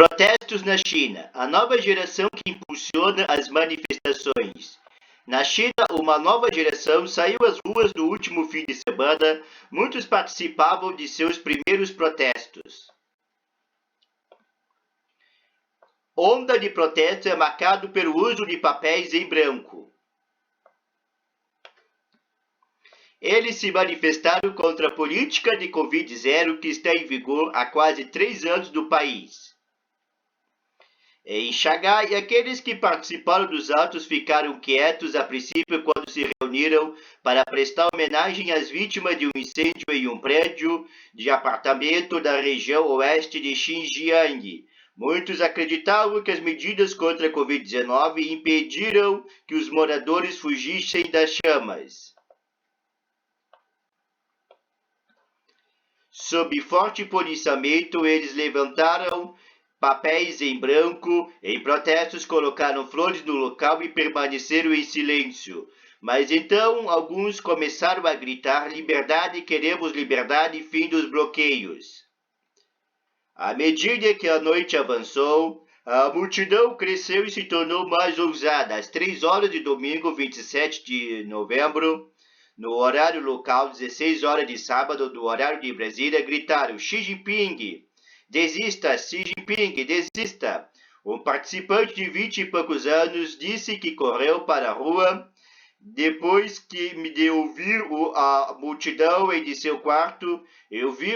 Protestos na China. A nova geração que impulsiona as manifestações. Na China, uma nova geração saiu às ruas no último fim de semana. Muitos participavam de seus primeiros protestos. Onda de protesto é marcado pelo uso de papéis em branco. Eles se manifestaram contra a política de Covid-0 que está em vigor há quase 3 anos no país. Em Xangai, aqueles que participaram dos atos ficaram quietos a princípio quando se reuniram para prestar homenagem às vítimas de um incêndio em um prédio de apartamento da região oeste de Xinjiang. Muitos acreditavam que as medidas contra a Covid-19 impediram que os moradores fugissem das chamas. Sob forte policiamento, eles levantaram papéis em branco, em protestos colocaram flores no local e permaneceram em silêncio. Mas então alguns começaram a gritar: liberdade, queremos liberdade, fim dos bloqueios. À medida que a noite avançou, a multidão cresceu e se tornou mais ousada. Às 3 horas de domingo, 27 de novembro, no horário local, 16 horas de sábado, do horário de Brasília, gritaram: Xi Jinping! Desista, Xi Jinping, desista! Um participante de 20 e poucos anos disse que correu para a rua depois de ouvir a multidão em de seu quarto. Eu vi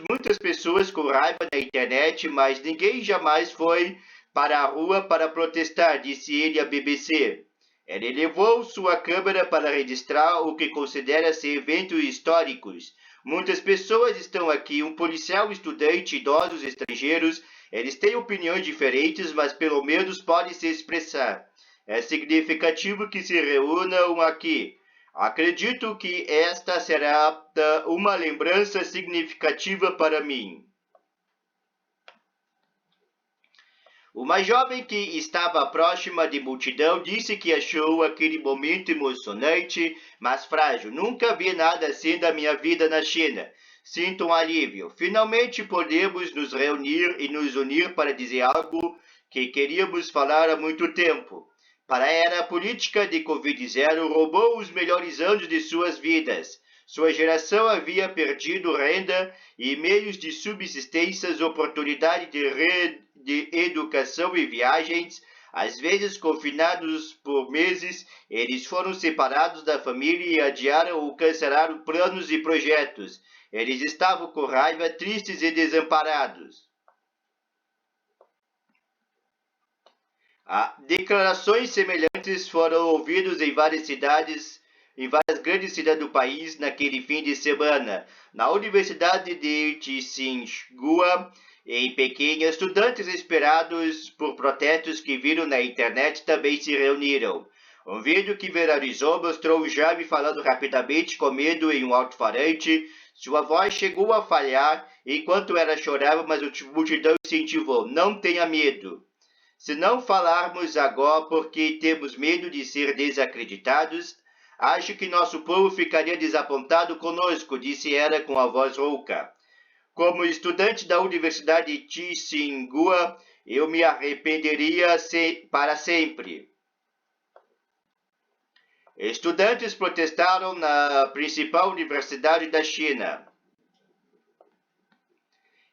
muitas pessoas com raiva na internet, mas ninguém jamais foi para a rua para protestar, disse ele à BBC. Ele levou sua câmera para registrar o que considera ser eventos históricos. Muitas pessoas estão aqui, um policial, estudante, idosos, estrangeiros. Eles têm opiniões diferentes, mas pelo menos podem se expressar. É significativo que se reúnam aqui. Acredito que esta será uma lembrança significativa para mim. Uma jovem que estava próxima de multidão disse que achou aquele momento emocionante, mas frágil. Nunca vi nada assim da minha vida na China. Sinto um alívio. Finalmente podemos nos reunir e nos unir para dizer algo que queríamos falar há muito tempo. Para ela, a política de Covid-0 roubou os melhores anos de suas vidas. Sua geração havia perdido renda e meios de subsistência, oportunidade de educação e viagens. Às vezes, confinados por meses, eles foram separados da família e adiaram ou cancelaram planos e projetos. Eles estavam com raiva, tristes e desamparados. Declarações semelhantes foram ouvidas em várias grandes cidades do país naquele fim de semana. Na Universidade de Tsinghua, em Pequim, estudantes esperados por protestos que viram na internet também se reuniram. Um vídeo que viralizou mostrou o Jaime falando rapidamente com medo em um alto-falante. Sua voz chegou a falhar enquanto ela chorava, mas a multidão incentivou: não tenha medo. Se não falarmos agora porque temos medo de ser desacreditados, acho que nosso povo ficaria desapontado conosco, disse ela com a voz rouca. Como estudante da Universidade de Tsinghua, eu me arrependeria para sempre. Estudantes protestaram na principal universidade da China.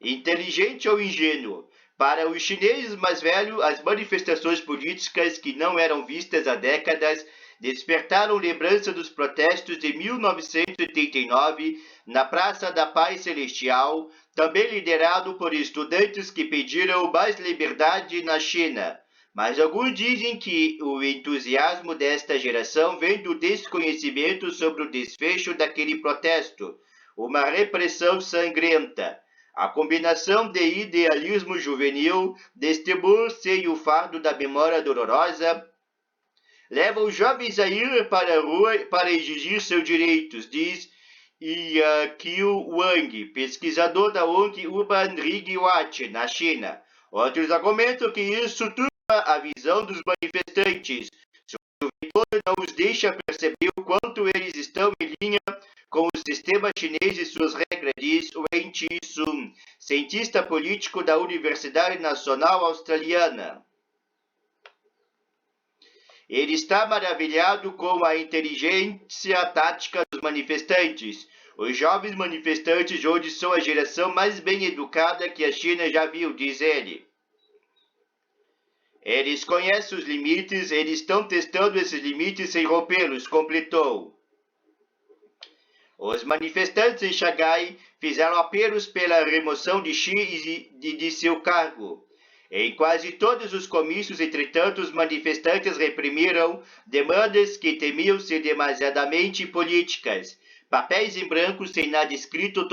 Inteligente ou ingênuo? Para os chineses mais velhos, as manifestações políticas que não eram vistas há décadas despertaram lembrança dos protestos de 1989 na Praça da Paz Celestial, também liderado por estudantes que pediram mais liberdade na China. Mas alguns dizem que o entusiasmo desta geração vem do desconhecimento sobre o desfecho daquele protesto, uma repressão sangrenta. A combinação de idealismo juvenil, destemor sem o fardo da memória dolorosa, leva os jovens a ir para a rua para exigir seus direitos, diz Qiu Wang, pesquisador da ONG Urban Rig Watch, na China. Outros argumentam que isso turba a visão dos manifestantes. Sua juventude não os deixa perceber o quanto eles estão em linha com o sistema chinês e suas regras, diz Wen Chi-sun, cientista político da Universidade Nacional Australiana. Ele está maravilhado com a inteligência tática dos manifestantes. Os jovens manifestantes hoje são a geração mais bem educada que a China já viu, diz ele. Eles conhecem os limites, eles estão testando esses limites sem rompê-los, completou. Os manifestantes em Xangai fizeram apelos pela remoção de Xi de seu cargo. Em quase todos os comícios, entretanto, os manifestantes reprimiram demandas que temiam ser demasiadamente políticas. Papéis em branco sem nada escrito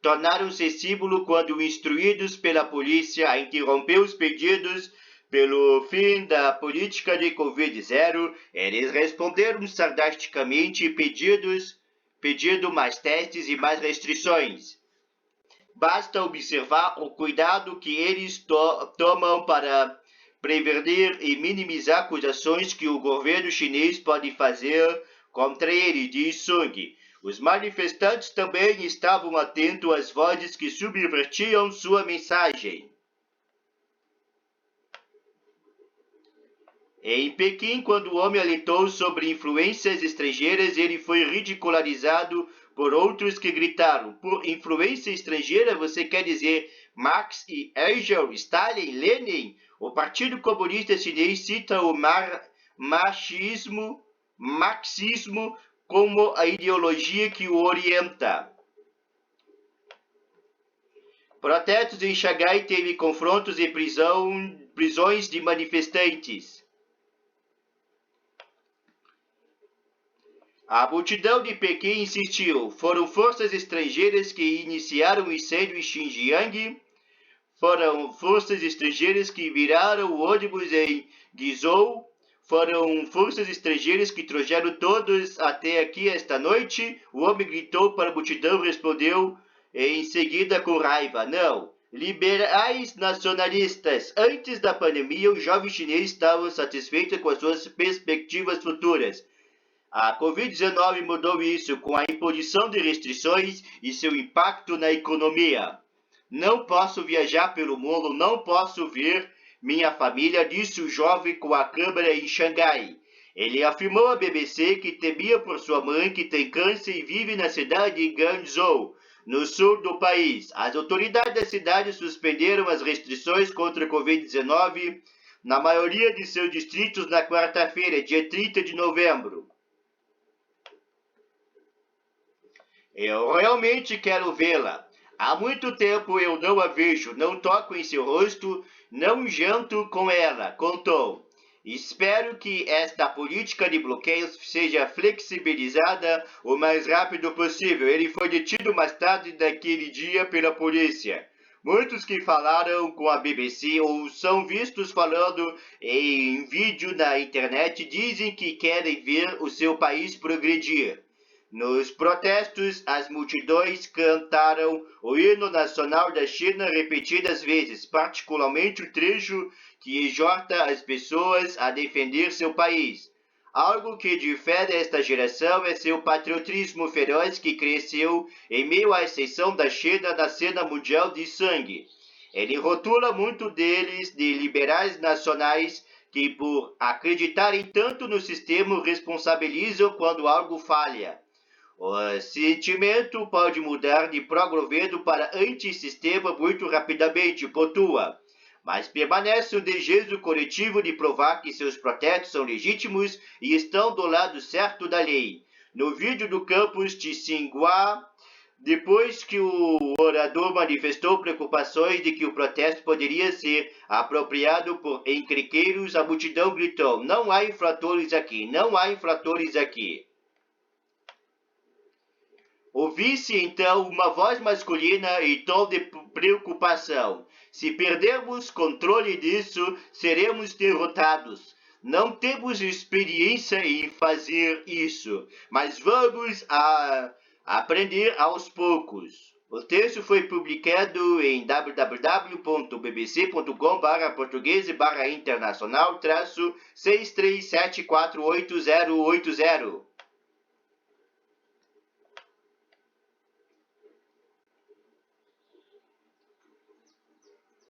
tornaram-se símbolo quando instruídos pela polícia a interromper os pedidos pelo fim da política de Covid-0. Eles responderam sarcasticamente pedindo mais testes e mais restrições. Basta observar o cuidado que eles tomam para prevenir e minimizar acusações que o governo chinês pode fazer contra ele, diz Sung. Os manifestantes também estavam atentos às vozes que subvertiam sua mensagem. Em Pequim, quando o homem alertou sobre influências estrangeiras, ele foi ridicularizado por outros que gritaram: por influência estrangeira você quer dizer Marx e Engels, Stalin, Lenin? O Partido Comunista Chinês cita o marxismo como a ideologia que o orienta. Protestos em Xangai teve confrontos e prisões de manifestantes. A multidão de Pequim insistiu. Foram forças estrangeiras que iniciaram o incêndio em Xinjiang. Foram forças estrangeiras que viraram o ônibus em Guizhou. Foram forças estrangeiras que trouxeram todos até aqui esta noite. O homem gritou para a multidão, respondeu em seguida com raiva: não. Liberais nacionalistas. Antes da pandemia, os jovens chineses estavam satisfeitos com as suas perspectivas futuras. A Covid-19 mudou isso com a imposição de restrições e seu impacto na economia. Não posso viajar pelo mundo, não posso ver minha família, disse o jovem com a câmera em Xangai. Ele afirmou à BBC que temia por sua mãe, que tem câncer e vive na cidade de Guangzhou, no sul do país. As autoridades da cidade suspenderam as restrições contra a Covid-19 na maioria de seus distritos na quarta-feira, dia 30 de novembro. Eu realmente quero vê-la. Há muito tempo eu não a vejo, não toco em seu rosto, não janto com ela, contou. Espero que esta política de bloqueios seja flexibilizada o mais rápido possível. Ele foi detido mais tarde daquele dia pela polícia. Muitos que falaram com a BBC ou são vistos falando em vídeo na internet dizem que querem ver o seu país progredir. Nos protestos, as multidões cantaram o hino nacional da China repetidas vezes, particularmente o trecho que exorta as pessoas a defender seu país. Algo que difere esta geração é seu patriotismo feroz que cresceu em meio à ascensão da China na cena mundial de sangue. Ele rotula muito deles de liberais nacionais que, por acreditarem tanto no sistema, o responsabilizam quando algo falha. O sentimento pode mudar de pró-governo para antissistema muito rapidamente, pontua, mas permanece o desejo coletivo de provar que seus protestos são legítimos e estão do lado certo da lei. No vídeo do campus de Tsinghua, depois que o orador manifestou preocupações de que o protesto poderia ser apropriado por encrenqueiros, a multidão gritou: não há infratores aqui, não há infratores aqui. Ouvi-se então uma voz masculina em tom de preocupação. Se perdermos controle disso, seremos derrotados. Não temos experiência em fazer isso, mas vamos aprender aos poucos. O texto foi publicado em www.bbc.com/português/internacional-637488080.